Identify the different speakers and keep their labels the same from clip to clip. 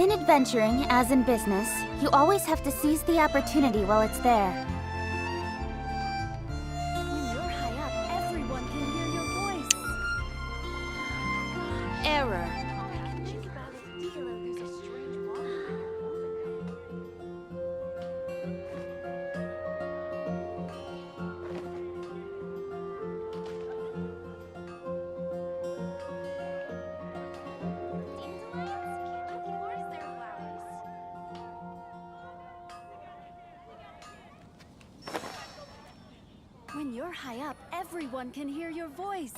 Speaker 1: In adventuring, as in business, you always have to seize the opportunity while it's there.
Speaker 2: When you're high up, everyone can hear your voice.
Speaker 1: Error.
Speaker 2: When you're high up, everyone can hear your voice.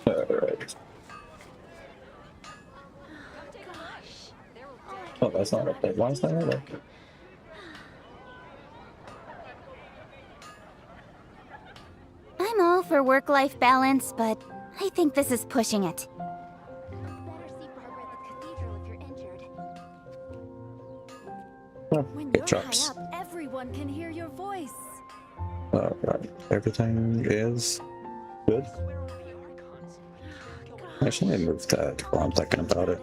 Speaker 3: Alright. Oh, that's not up there. Why is that not up?
Speaker 1: I'm all for work-life balance, but I think this is pushing it.
Speaker 2: When
Speaker 3: It
Speaker 2: you're
Speaker 3: drops.
Speaker 2: high up, everyone can hear your voice.
Speaker 3: Alright. Everything is good. Actually, I moved that while I'm thinking about it.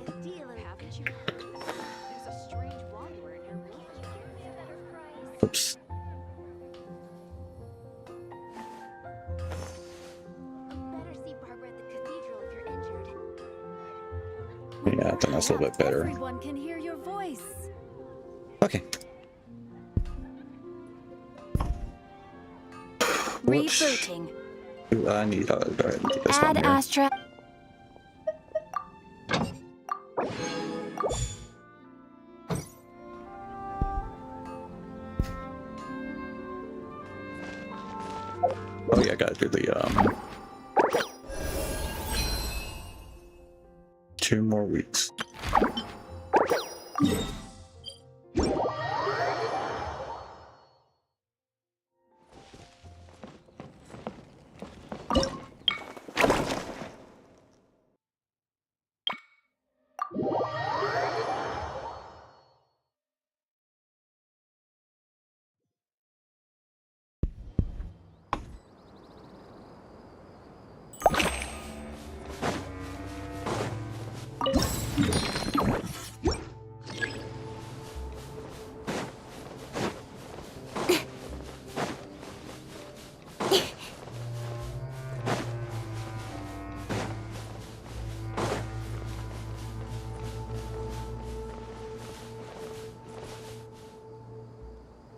Speaker 3: Oops. Yeah, I think that's a little bit better.
Speaker 2: Everyone can hear your voice.
Speaker 3: Okay. Whoops.
Speaker 1: Rebooting.
Speaker 3: Ooh, I need, go ahead and get this one
Speaker 1: Add
Speaker 3: here.
Speaker 1: Astra.
Speaker 3: Oh yeah, I gotta do the 2 more weeks.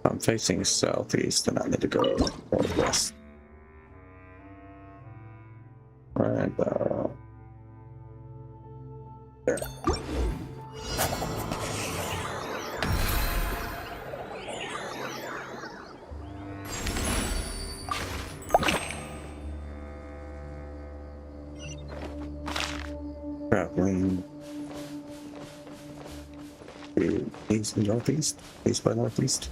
Speaker 3: I'm facing southeast and I need to go northwest. Right about there. Traveling to east and northeast, east by northeast.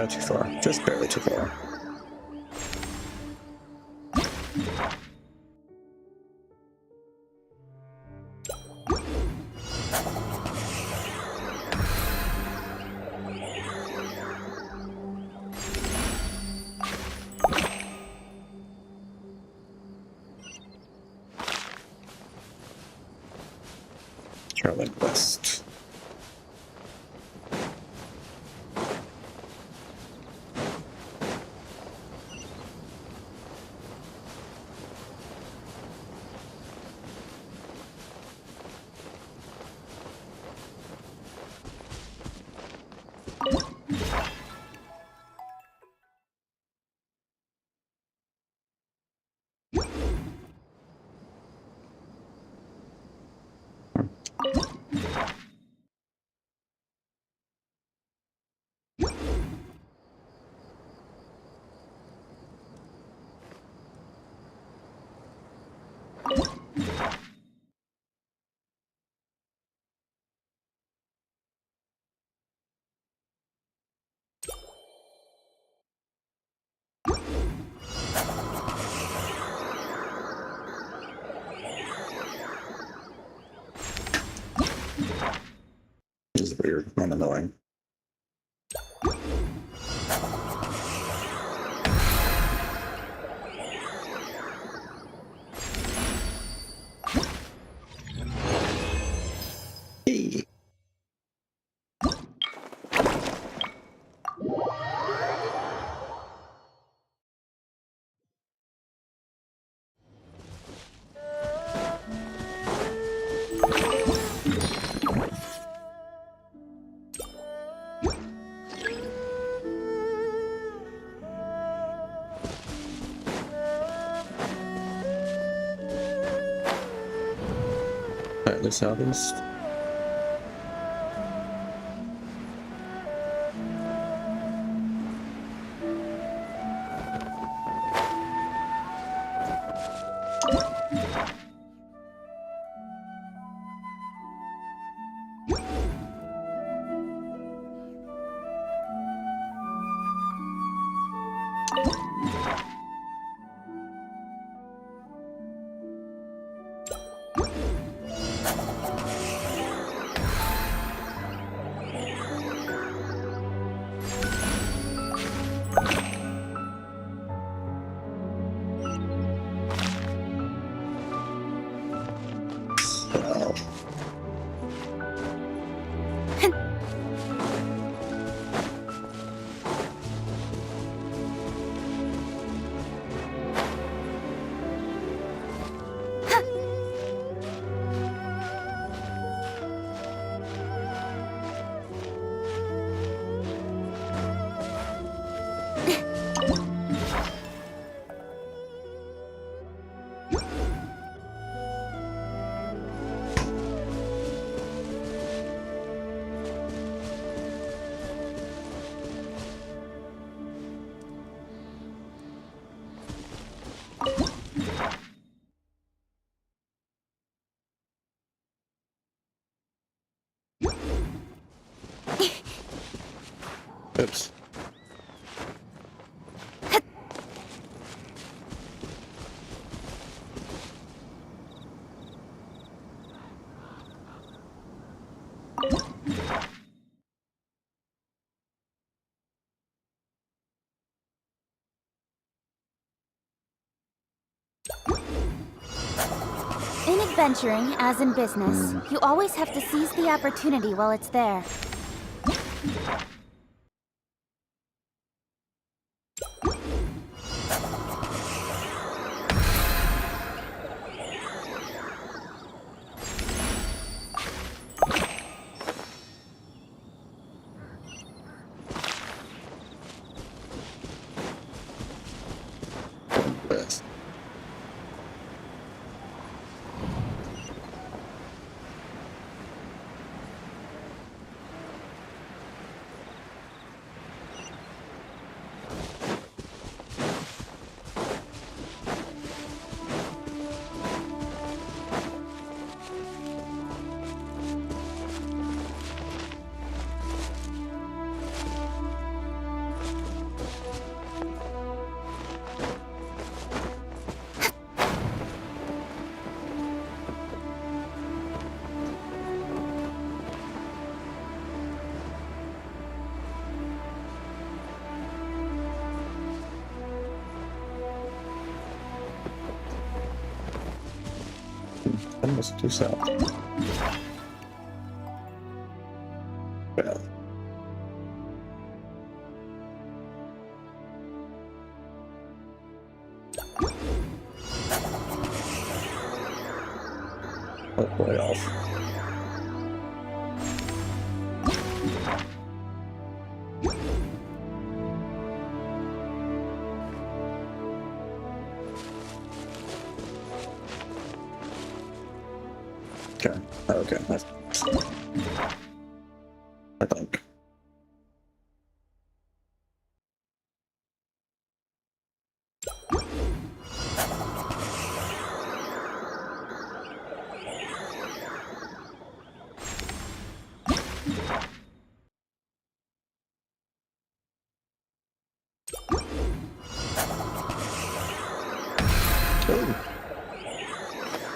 Speaker 3: Too far. Just barely too far. Traveling west. weird and annoying. Hey. Slightly southeast. Wow. Oops.
Speaker 1: In adventuring, as in business, you always have to seize the opportunity while it's there.
Speaker 3: West. Almost due south. Well. Way off. Okay. Okay. I think. Oh.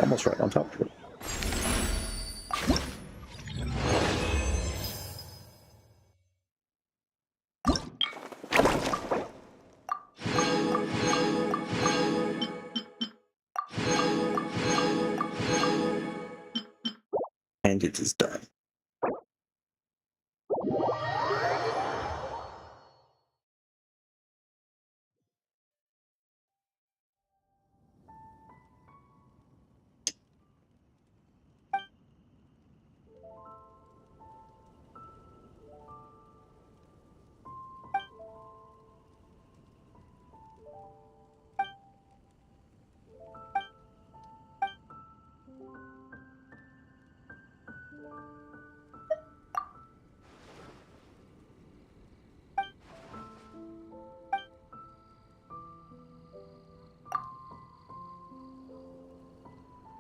Speaker 3: Almost right on top of it. And it is done.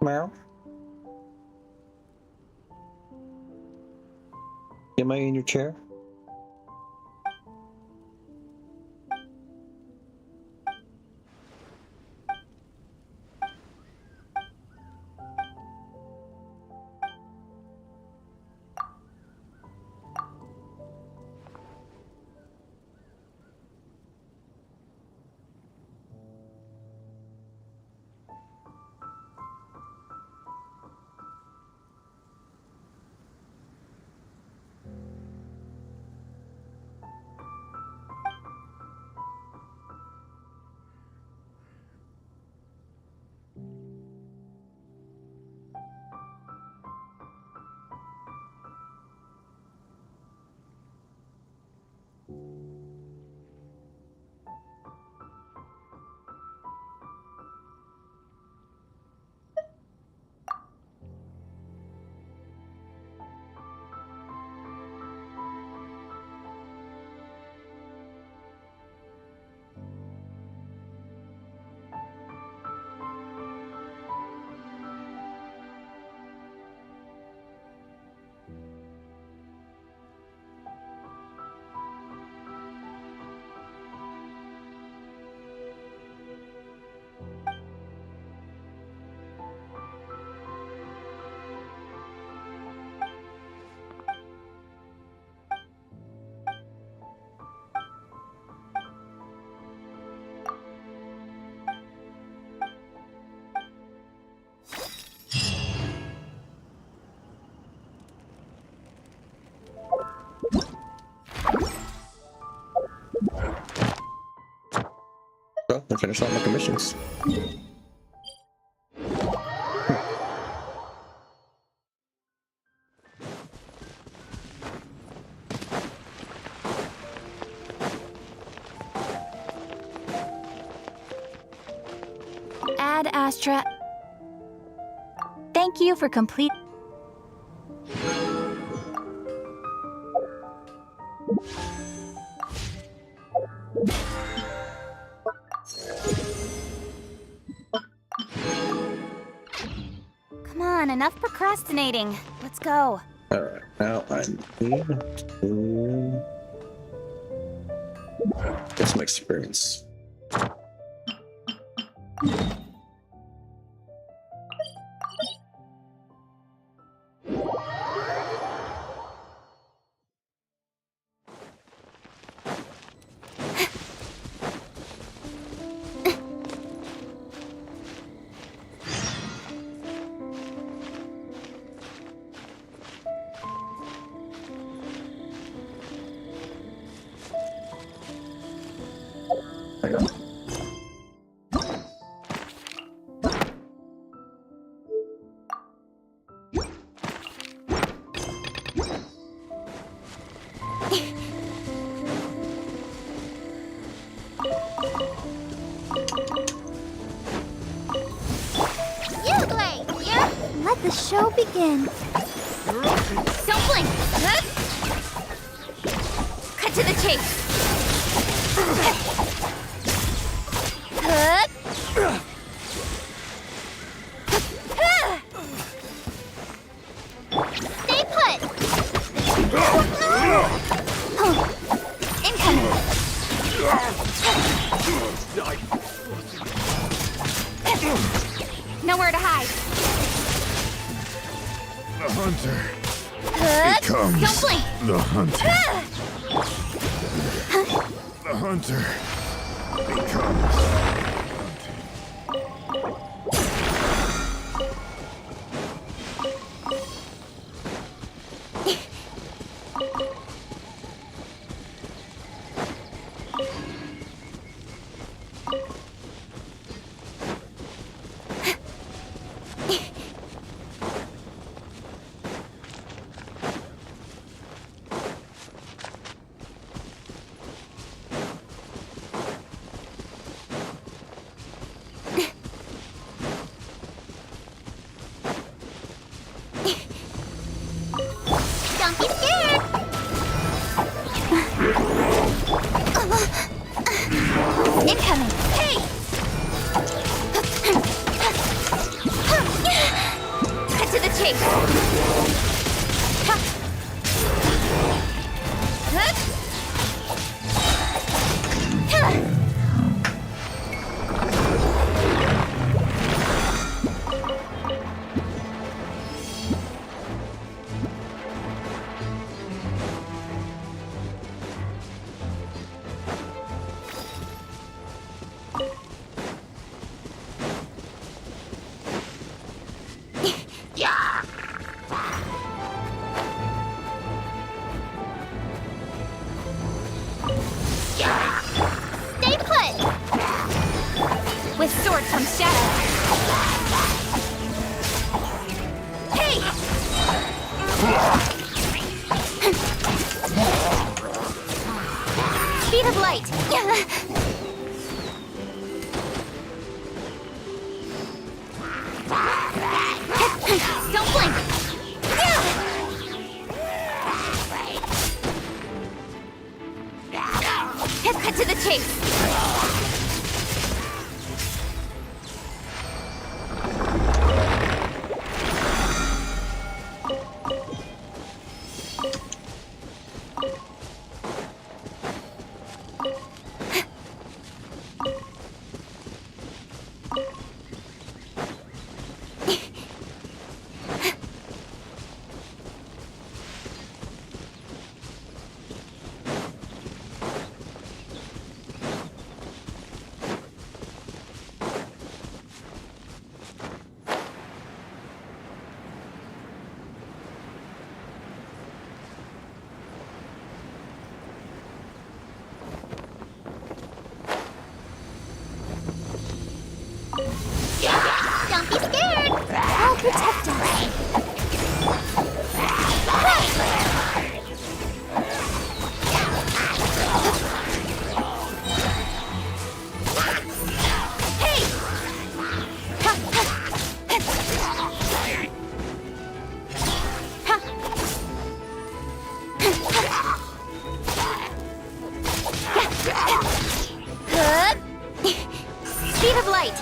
Speaker 3: Meow. Am I in your chair? Well, I finished all my commissions.
Speaker 1: Ad Astra. Thank you for complete. Come on, enough procrastinating. Let's go.
Speaker 3: Alright, now I need to get some experience. Hang on.
Speaker 1: You play, yeah? Let the show begin. Don't blink. Huh? Cut to the chase. Huh? Stay put. Incoming. Nowhere to hide.
Speaker 4: The hunter
Speaker 1: Huh?
Speaker 4: becomes
Speaker 1: Don't blink.
Speaker 4: the hunter. The hunter becomes hunted.
Speaker 1: Incoming! Hey! Cut to the chase! Stay put! With sword from shadow. Hey! Speed of light. Don't blink. Cut to the chase. Don't be scared! I'll protect us! Hey! Good! Speed of light!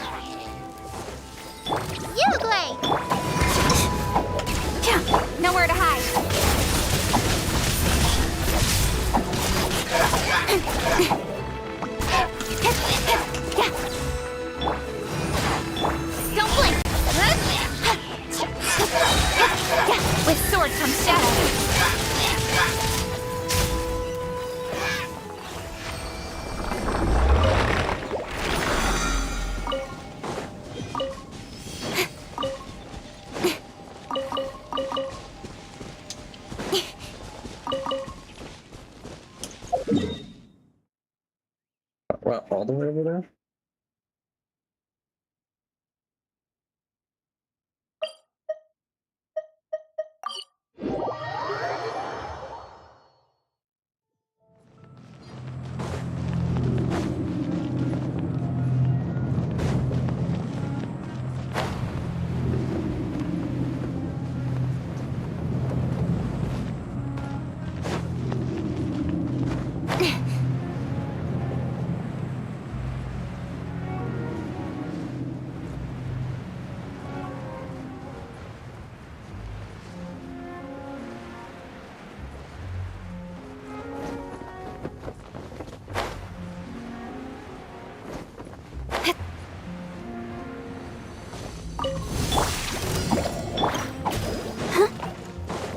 Speaker 1: Nowhere to hide. Don't blink. With sword from shadow.
Speaker 3: What, all the way over there?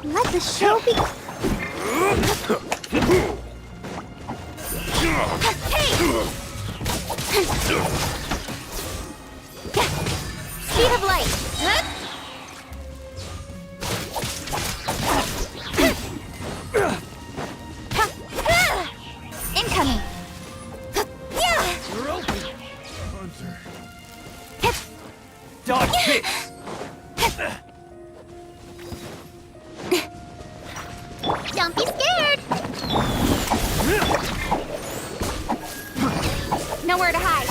Speaker 3: Let the show begin. Speed of light. Incoming.
Speaker 4: Hunter.
Speaker 5: Dodge kick!
Speaker 1: Don't be scared. Nowhere to hide.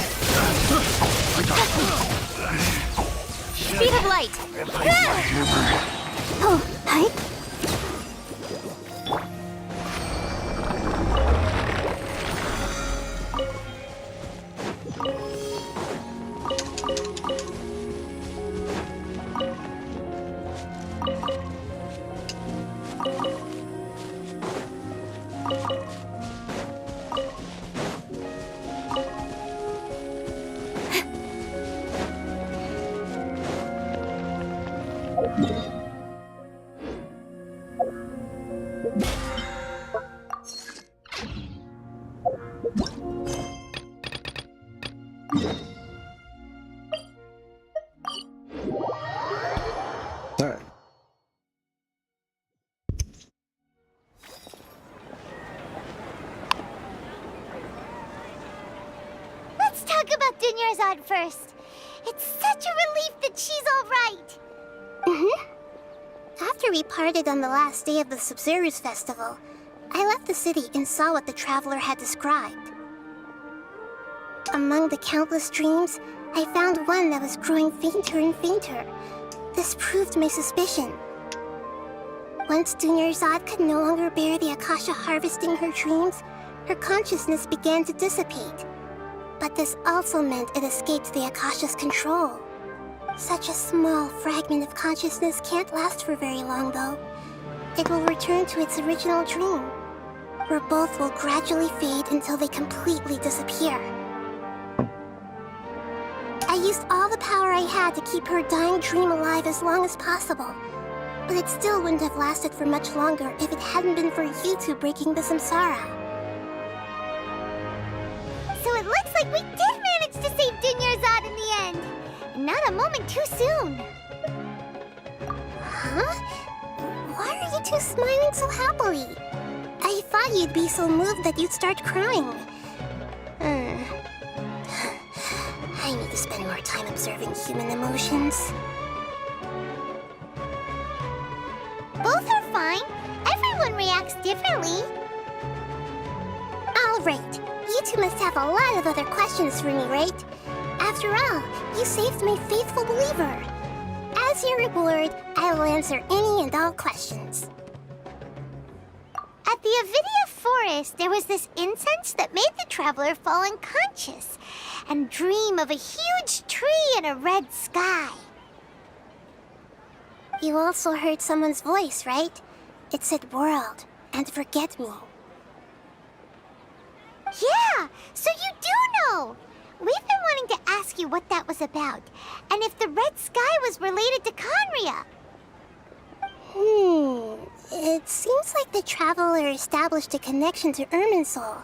Speaker 1: Speed of light. Oh, hi.
Speaker 3: Alright.
Speaker 1: Let's talk about Dunyarzad first. It's such a relief that she's all right. After we parted on the last day of the Sub-Zero's festival, I left the city and saw what the traveler had described. Among the countless dreams, I found one that was growing fainter and fainter. This proved my suspicion. Once Dunyarzad could no longer bear the Akasha harvesting her dreams, her consciousness began to dissipate. But this also meant it escaped the Akasha's control. Such a small fragment of consciousness can't last for very long, though. It will return to its original dream, where both will gradually fade until they completely disappear. I used all the power I had to keep her dying dream alive as long as possible, but it still wouldn't have lasted for much longer if it hadn't been for you two breaking the samsara. So it looks like we did manage to save Dunyarzad in the end! Not a moment too soon! Huh? Why are you two smiling so happily? I thought you'd be so moved that you'd start crying. I need to spend more time observing human emotions. Both are fine. Everyone reacts differently. All right. You two must have a lot of other questions for me, right? After all, you saved my faithful believer. As your reward, I will answer any and all questions. At the Avidia forest, there was this incense that made the traveler fall unconscious and dream of a huge tree and a red sky. You also heard someone's voice, right? It said world and forget me. Yeah, so you do know! We've been wanting to ask you what that was about, and if the red sky was related to Conria. It seems like the traveler established a connection to Irminsul.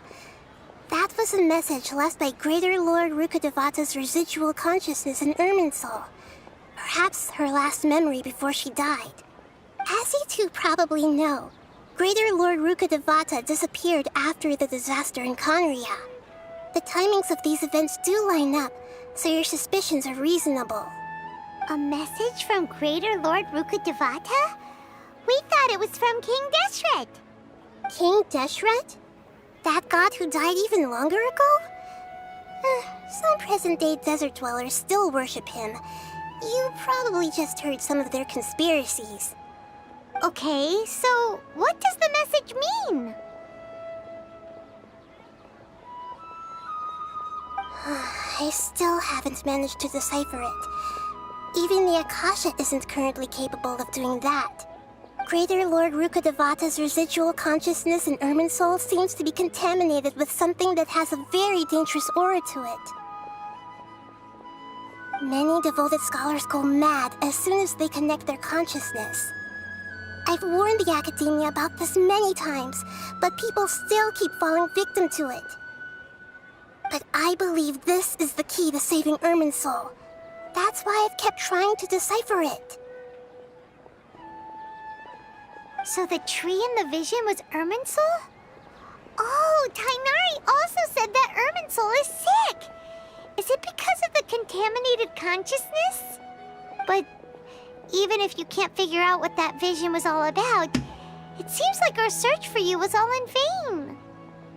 Speaker 1: That was a message left by Greater Lord Rukkhadevata's residual consciousness in Irminsul. Perhaps her last memory before she died. As you two probably know, Greater Lord Rukkhadevata disappeared after the disaster in Conria. The timings of these events do line up, so your suspicions are reasonable. A message from Greater Lord Rukkhadevata? We thought it was from King Deshret. King Deshret? That god who died even longer ago? Some present-day desert dwellers still worship him. You probably just heard some of their conspiracies. Okay, so what does the message mean? I still haven't managed to decipher it. Even the Akasha isn't currently capable of doing that. Greater Lord Rukkhadevata's residual consciousness in Irminsul seems to be contaminated with something that has a very dangerous aura to it. Many devoted scholars go mad as soon as they connect their consciousness. I've warned the Academia about this many times, but people still keep falling victim to it. But I believe this is the key to saving Irminsul. That's why I've kept trying to decipher it. So the tree in the vision was Irminsul? Oh, Tainari also said that Irminsul is sick! Is it because of the contaminated consciousness? But even if you can't figure out what that vision was all about, it seems like our search for you was all in vain.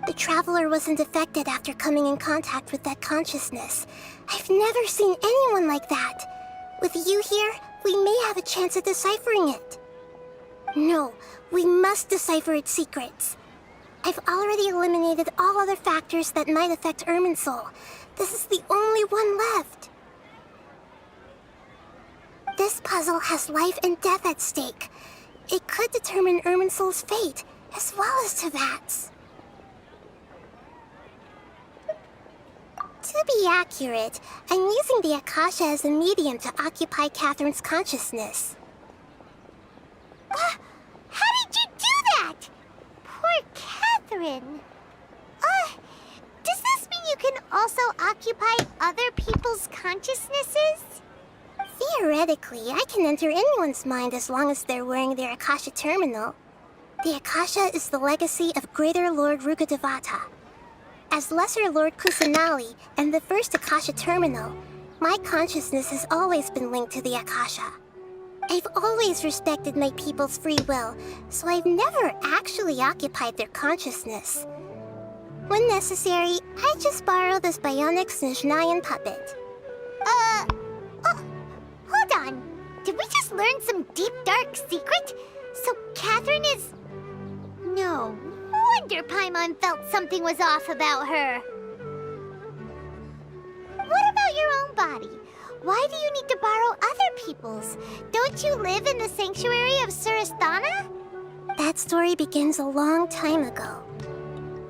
Speaker 1: The traveler wasn't affected after coming in contact with that consciousness. I've never seen anyone like that. With you here, we may have a chance at deciphering it. No, we must decipher its secrets. I've already eliminated all other factors that might affect Irminsul. This is the only one left. This puzzle has life and death at stake. It could determine Irminsul's fate, as well as Tevat's. To be accurate, I'm using the Akasha as a medium to occupy Catherine's consciousness. How did you do that? Poor Catherine. Does this mean you can also occupy other people's consciousnesses? Theoretically, I can enter anyone's mind as long as they're wearing their Akasha terminal. The Akasha is the legacy of Greater Lord Rukkhadevata. As Lesser Lord Kusanali and the first Akasha terminal, my consciousness has always been linked to the Akasha. I've always respected my people's free will, so I've never actually occupied their consciousness. When necessary, I just borrow this bionic Snezhnayan puppet. Hold on. Did we just learn some deep, dark secret? So Catherine is... No wonder Paimon felt something was off about her. What about your own body? Why do you need to borrow other people's? Don't you live in the sanctuary of Surasthana? That story begins a long time ago.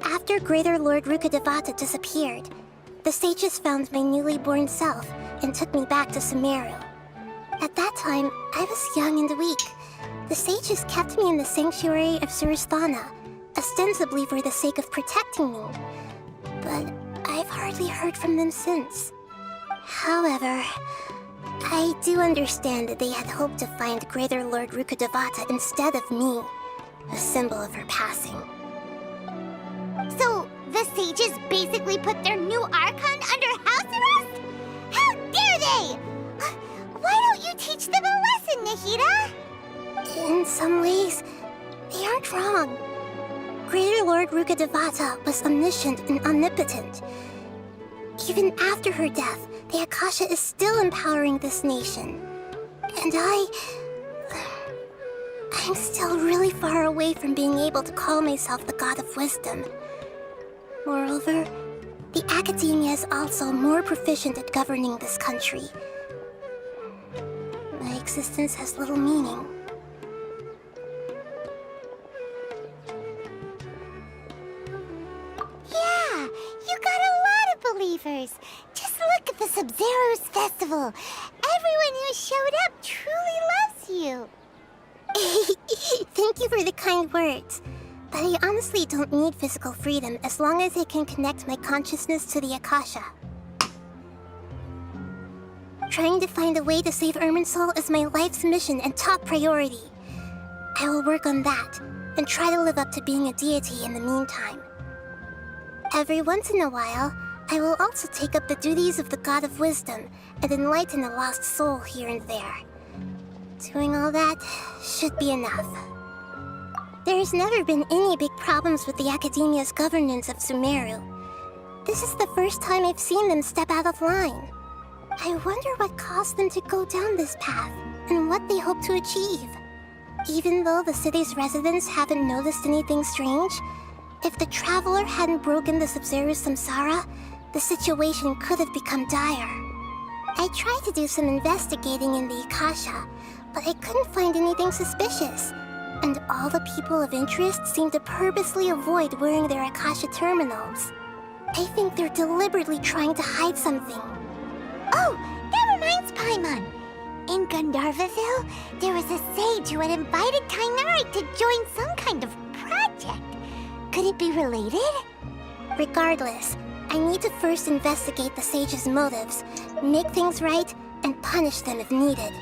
Speaker 1: After Greater Lord Rukkhadevata disappeared, the sages found my newly born self and took me back to Sumeru. At that time, I was young and weak. The sages kept me in the sanctuary of Surasthana, ostensibly for the sake of protecting me. But I've hardly heard from them since. However, I do understand that they had hoped to find Greater Lord Rukkhadevata instead of me, a symbol of her passing. So, the sages basically put their new Archon under house arrest? How dare they! Why don't you teach them a lesson, Nahida? In some ways, they aren't wrong. Greater Lord Rukkhadevata was omniscient and omnipotent. Even after her death, the Akasha is still empowering this nation. And I'm still really far away from being able to call myself the God of Wisdom. Moreover, the Academia is also more proficient at governing this country. My existence has little meaning. Yeah, you got a lot of believers. Just look at the Sub-Zero's festival. Everyone who showed up truly loves you. Thank you for the kind words. But I honestly don't need physical freedom as long as I can connect my consciousness to the Akasha. Trying to find a way to save Irminsul is my life's mission and top priority. I will work on that, and try to live up to being a deity in the meantime. Every once in a while, I will also take up the duties of the God of Wisdom and enlighten a lost soul here and there. Doing all that should be enough. There's never been any big problems with the Academia's governance of Sumeru. This is the first time I've seen them step out of line. I wonder what caused them to go down this path, and what they hope to achieve. Even though the city's residents haven't noticed anything strange, if the Traveler hadn't broken the Sub-Zero's samsara, the situation could have become dire. I tried to do some investigating in the Akasha, but I couldn't find anything suspicious. And all the people of interest seem to purposely avoid wearing their Akasha terminals. I think they're deliberately trying to hide something. Oh, that reminds Paimon. In Gandharvaville, there was a sage who had invited Tainari to join some kind of project. Could it be related? Regardless, I need to first investigate the sage's motives, make things right, and punish them if needed.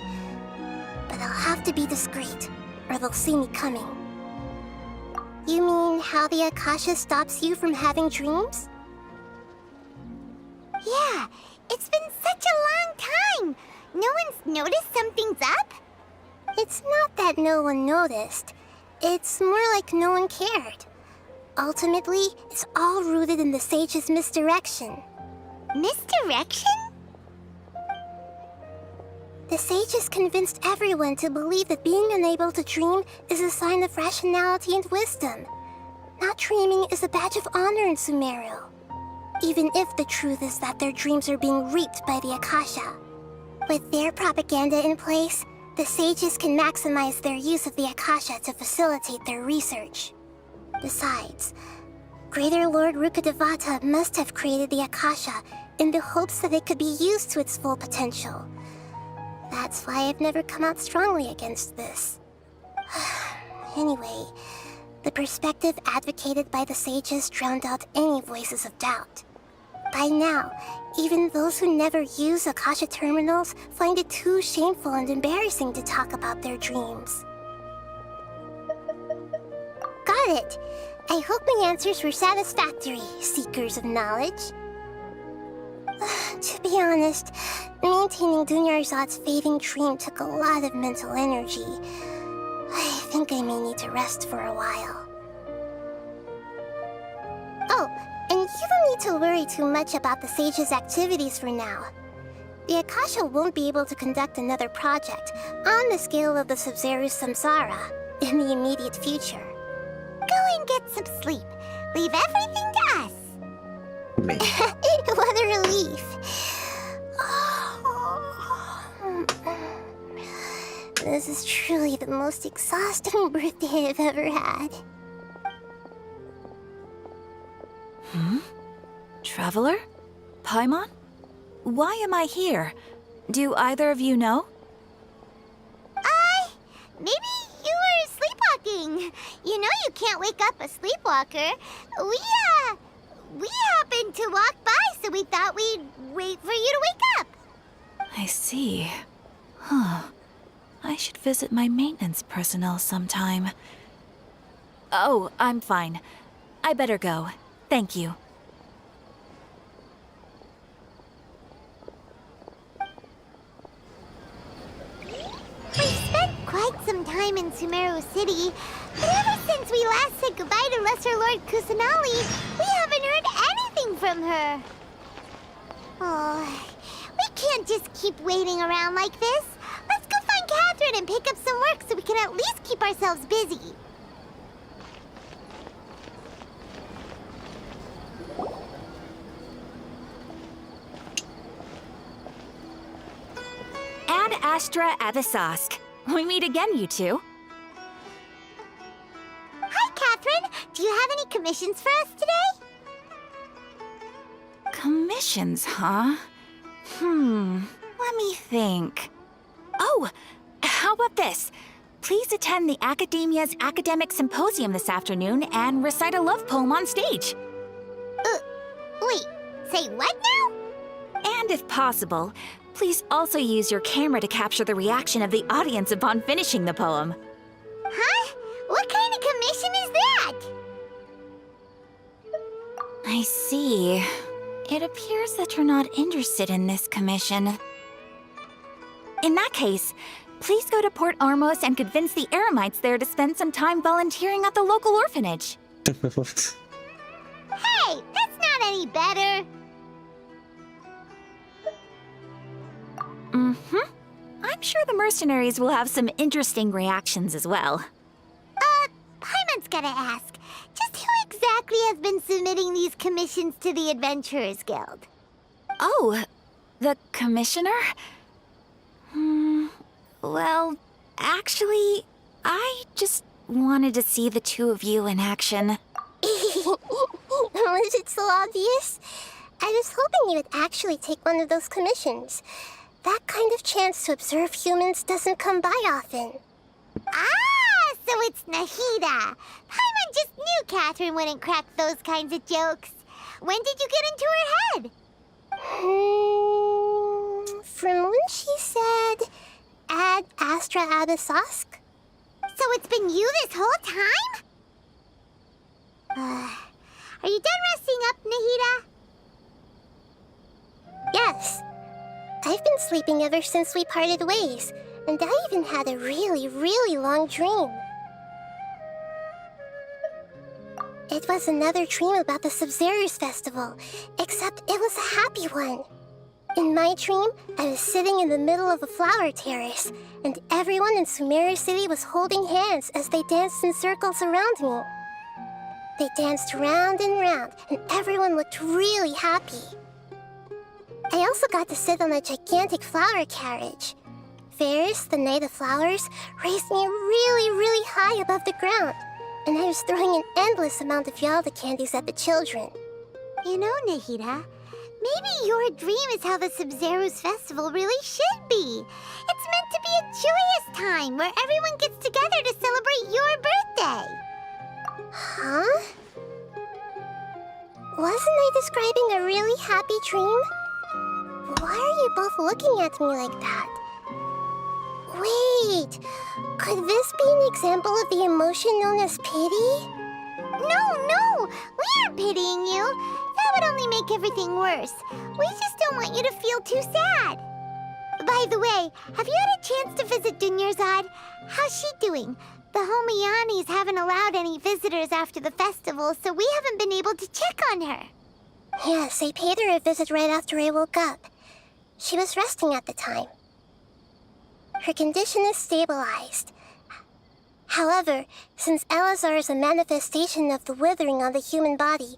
Speaker 1: But I'll have to be discreet, or they'll see me coming. You mean how the Akasha stops you from having dreams? Yeah, it's been such a long time. No one's noticed something's up? It's not that no one noticed. It's more like no one cared. Ultimately, it's all rooted in the sage's misdirection. Misdirection? The sages convinced everyone to believe that being unable to dream is a sign of rationality and wisdom. Not dreaming is a badge of honor in Sumeru. Even if the truth is that their dreams are being reaped by the Akasha. With their propaganda in place, the sages can maximize their use of the Akasha to facilitate their research. Besides, Greater Lord Rukkhadevata must have created the Akasha in the hopes that it could be used to its full potential. That's why I've never come out strongly against this. Anyway, the perspective advocated by the sages drowned out any voices of doubt. By now, even those who never use Akasha terminals find it too shameful and embarrassing to talk about their dreams. Got it. I hope my answers were satisfactory, seekers of knowledge. To be honest, maintaining Dunyarzad's fading dream took a lot of mental energy. I think I may need to rest for a while. Oh, and you don't need to worry too much about the Sage's activities for now. The Akasha won't be able to conduct another project on the scale of the Sub-Zero's Samsara in the immediate future. Go and get some sleep. Leave everything to us.
Speaker 3: Me.
Speaker 1: What a relief. This is truly the most exhausting birthday I've ever had.
Speaker 5: Traveler? Paimon? Why am I here? Do either of you know?
Speaker 1: Maybe you were sleepwalking. You know you can't wake up a sleepwalker. We happened to walk by, so we thought we'd wait for you to wake up.
Speaker 5: I see. Huh. I should visit my maintenance personnel sometime. Oh, I'm fine. I better go. Thank you.
Speaker 1: We've spent quite some time in Sumeru City, but ever since we last said goodbye to Lesser Lord Kusanali, we haven't heard anything from her. Oh, we can't just keep waiting around like this. Let's go find Catherine and pick up some work so we can at least keep ourselves busy.
Speaker 5: Ad Astra Avisask. We meet again, you two.
Speaker 1: Hi, Catherine. Do you have any commissions for us today?
Speaker 5: Commissions, huh? Let me think. Oh, how about this? Please attend the Academia's Academic Symposium this afternoon and recite a love poem on stage.
Speaker 1: Wait, say what now?
Speaker 5: And if possible, please also use your camera to capture the reaction of the audience upon finishing the poem.
Speaker 1: Huh? What kind of commission is that?
Speaker 5: I see. It appears that you're not interested in this commission. In that case, please go to Port Ormos and convince the Eremites there to spend some time volunteering at the local orphanage.
Speaker 3: What?
Speaker 1: Hey, that's not any better.
Speaker 5: I'm sure the mercenaries will have some interesting reactions as well.
Speaker 1: Paimon's gotta ask, just who exactly has been submitting these commissions to the Adventurers Guild?
Speaker 5: Oh, the commissioner? Well, actually, I just wanted to see the two of you in action.
Speaker 1: Was it so obvious? I was hoping you would actually take one of those commissions. That kind of chance to observe humans doesn't come by often. Ah, so it's Nahida. Paimon just knew Catherine wouldn't crack those kinds of jokes. When did you get into her head? From when she said, Ad Astra Abisask. So it's been you this whole time? Are you done resting up, Nahida? Yes. I've been sleeping ever since we parted ways, and I even had a really long dream. It was another dream about the Sub-Zero's festival, except it was a happy one. In my dream, I was sitting in the middle of a flower terrace, and everyone in Sumeru City was holding hands as they danced in circles around me. They danced round and round, and everyone looked really happy. I also got to sit on a gigantic flower carriage. Ferris, the Knight of Flowers, raised me really high above the ground, and I was throwing an endless amount of Yalda candies at the children. You know, Nahida, maybe your dream is how the Sub-Zero's festival really should be. It's meant to be a joyous time where everyone gets together to celebrate your birthday. Huh? Wasn't I describing a really happy dream? Why are you both looking at me like that? Wait, could this be an example of the emotion known as pity?
Speaker 6: No, we aren't pitying you. That would only make everything worse. We just don't want you to feel too sad. By the way, have you had a chance to visit Dunyarzad? How's she doing? The Homiyanis haven't allowed any visitors after the festival, so we haven't been able to check on her.
Speaker 1: Yes, I paid her a visit right after I woke up. She was resting at the time. Her condition is stabilized. However, since Elazar is a manifestation of the withering on the human body,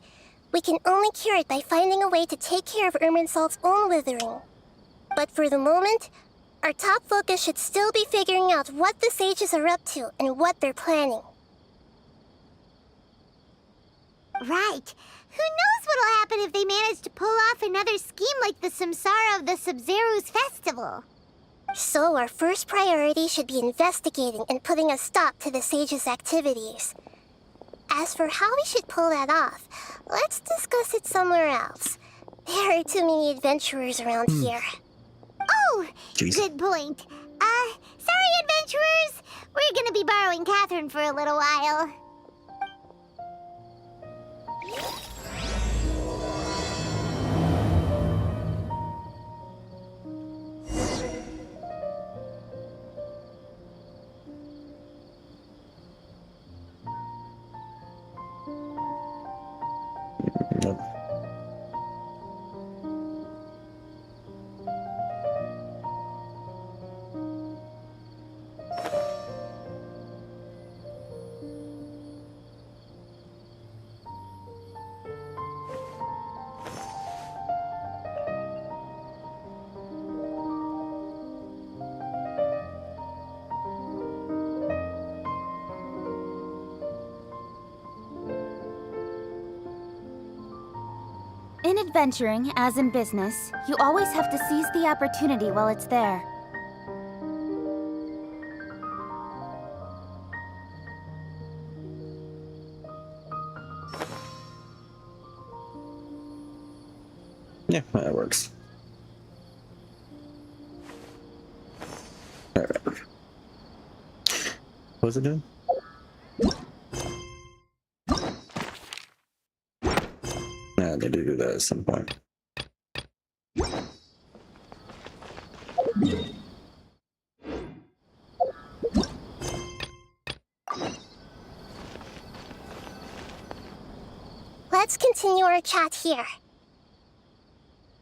Speaker 1: we can only cure it by finding a way to take care of Irminsol's own withering. But for the moment, our top focus should still be figuring out what the sages are up to and what they're planning.
Speaker 6: Right. Who knows what'll happen if they manage to pull off another scheme like the Samsara of the Sub-Zero's festival?
Speaker 1: So our first priority should be investigating and putting a stop to the sages' activities. As for how we should pull that off, let's discuss it somewhere else. There are too many adventurers around here.
Speaker 6: Oh,
Speaker 3: Jeez.
Speaker 6: good point. Sorry, adventurers. We're gonna be borrowing Catherine for a little while.
Speaker 3: Nope.
Speaker 2: In adventuring, as in business, you always have to seize the opportunity while it's there.
Speaker 3: Yeah, that works. Alright. What was it doing? Yeah, they do that at some point.
Speaker 1: Let's continue our chat here.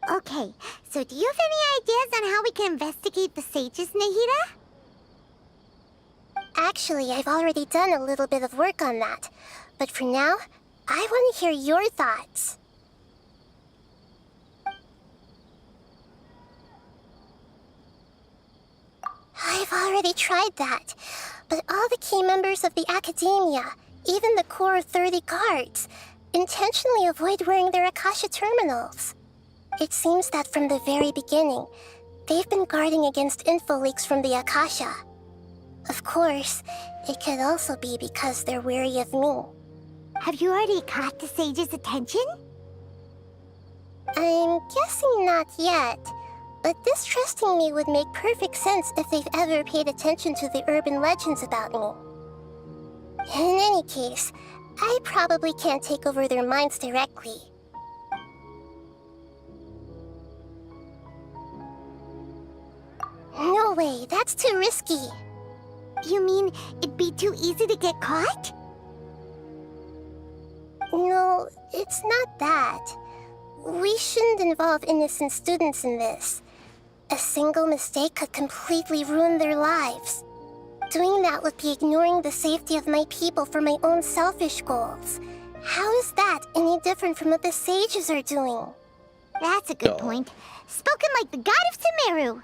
Speaker 6: Okay, so do you have any ideas on how we can investigate the sages, Nahida?
Speaker 1: Actually, I've already done a little bit of work on that. But for now, I want to hear your thoughts. I've already tried that, but all the key members of the Academia, even the core of 30 guards, intentionally avoid wearing their Akasha terminals. It seems that from the very beginning, they've been guarding against info leaks from the Akasha. Of course, it could also be because they're wary of me.
Speaker 6: Have you already caught the sage's attention?
Speaker 1: I'm guessing not yet, but distrusting me would make perfect sense if they've ever paid attention to the urban legends about me. In any case, I probably can't take over their minds directly. No way, that's too risky.
Speaker 6: You mean it'd be too easy to get caught?
Speaker 1: No, it's not that. We shouldn't involve innocent students in this. A single mistake could completely ruin their lives. Doing that would be ignoring the safety of my people for my own selfish goals. How is that any different from what the sages are doing?
Speaker 6: That's a good
Speaker 3: Oh.
Speaker 6: point. Spoken like the god of Sumeru.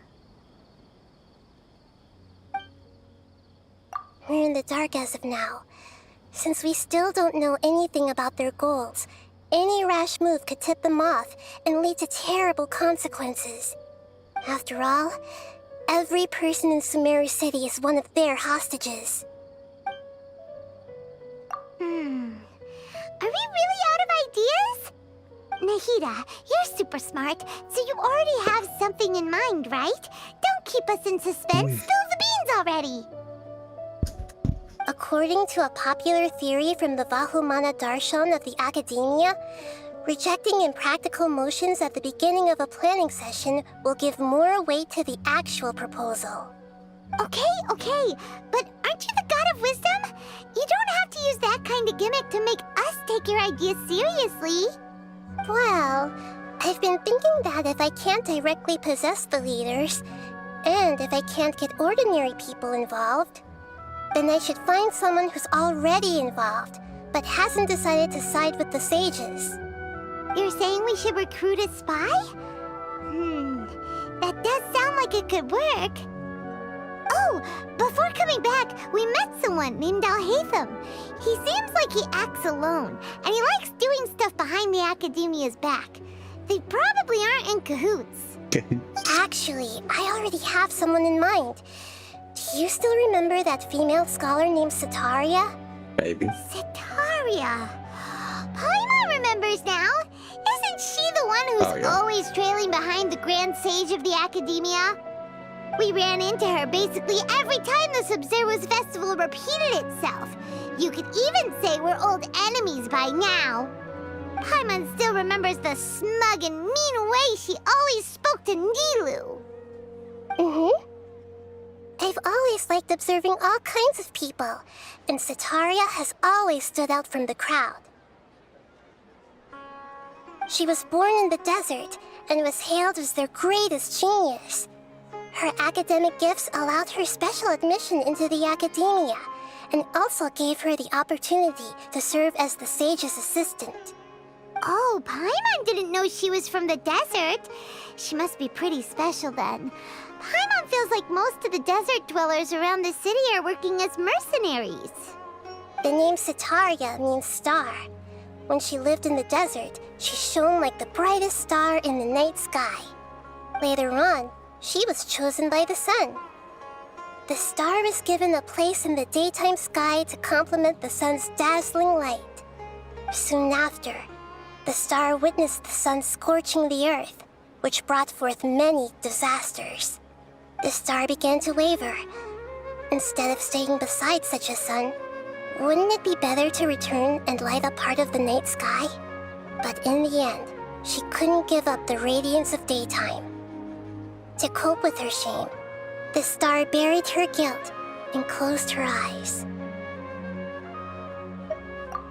Speaker 1: We're in the dark as of now. Since we still don't know anything about their goals, any rash move could tip them off and lead to terrible consequences. After all, every person in Sumeru City is one of their hostages.
Speaker 6: Are we really out of ideas? Nahida, you're super smart, so you already have something in mind, right? Don't keep us in suspense. Spill the beans already.
Speaker 1: According to a popular theory from the Vahumana Darshan of the Academia, rejecting impractical motions at the beginning of a planning session will give more weight to the actual proposal.
Speaker 6: Okay, but aren't you the god of wisdom? You don't have to use that kind of gimmick to make us take your ideas seriously.
Speaker 1: Well, I've been thinking that if I can't directly possess the leaders, and if I can't get ordinary people involved, then I should find someone who's already involved, but hasn't decided to side with the sages.
Speaker 6: You're saying we should recruit a spy? That does sound like it could work. Oh, before coming back, we met someone named Alhaitham. He seems like he acts alone, and he likes doing stuff behind the Academia's back. They probably aren't in cahoots.
Speaker 1: Actually, I already have someone in mind. Do you still remember that female scholar named Sataria?
Speaker 3: Maybe.
Speaker 6: Sataria. Paimon remembers now. Isn't she the one who's always trailing behind the Grand Sage of the Academia? We ran into her basically every time the Sub-Zero's festival repeated itself. You could even say we're old enemies by now. Paimon still remembers the smug and mean way she always spoke to Nilu.
Speaker 1: I've always liked observing all kinds of people, and Sataria has always stood out from the crowd. She was born in the desert and was hailed as their greatest genius. Her academic gifts allowed her special admission into the Academia, and also gave her the opportunity to serve as the sage's assistant.
Speaker 6: Oh, Paimon didn't know she was from the desert. She must be pretty special then. Paimon feels like most of the desert dwellers around the city are working as mercenaries.
Speaker 1: The name Sataria means star. When she lived in the desert, she shone like the brightest star in the night sky. Later on, she was chosen by the sun. The star was given a place in the daytime sky to complement the sun's dazzling light. Soon after, the star witnessed the sun scorching the earth, which brought forth many disasters. The star began to waver. Instead of staying beside such a sun, wouldn't it be better to return and light up part of the night sky? But in the end, she couldn't give up the radiance of daytime. To cope with her shame, the star buried her guilt and closed her eyes.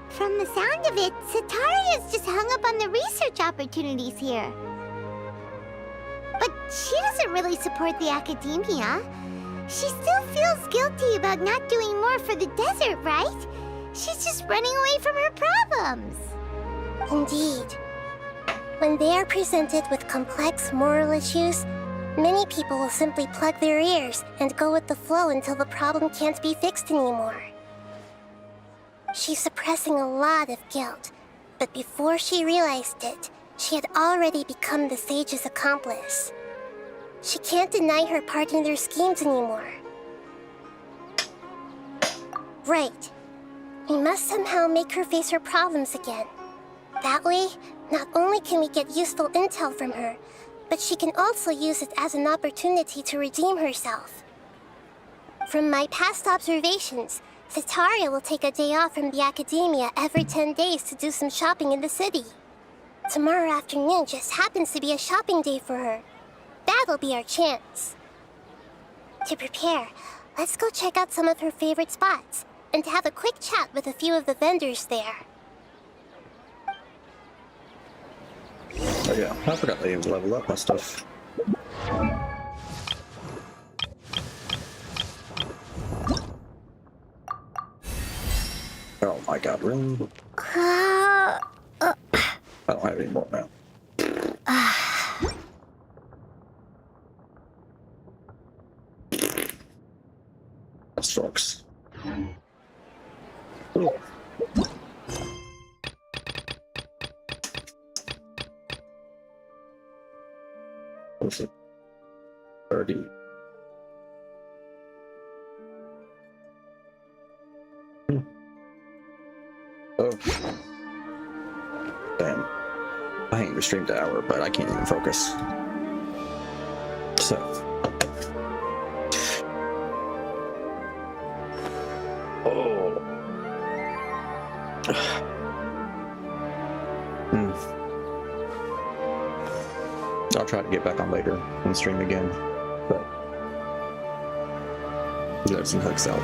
Speaker 6: From the sound of it, Sataria's just hung up on the research opportunities here. But she doesn't really support the Academia. She still feels guilty about not doing more for the desert, right? She's just running away from her problems.
Speaker 1: Indeed. When they are presented with complex moral issues, many people will simply plug their ears and go with the flow until the problem can't be fixed anymore. She's suppressing a lot of guilt, but before she realized it, she had already become the sage's accomplice. She can't deny her part in their schemes anymore. Right. We must somehow make her face her problems again. That way, not only can we get useful intel from her, but she can also use it as an opportunity to redeem herself. From my past observations, Sataria will take a day off from the Academia every 10 days to do some shopping in the city. Tomorrow afternoon just happens to be a shopping day for her. That'll be our chance. To prepare, let's go check out some of her favorite spots, and have a quick chat with a few of the vendors there.
Speaker 3: Oh yeah, I forgot they level up my stuff. Oh my god, really? I don't have any more now. Strokes. Ooh. What's it? 30. Oh. Damn. I ain't we streamed an hour, but I can't even focus. So. Oh. I'll try to get back on later and stream again, but there's some hooks out.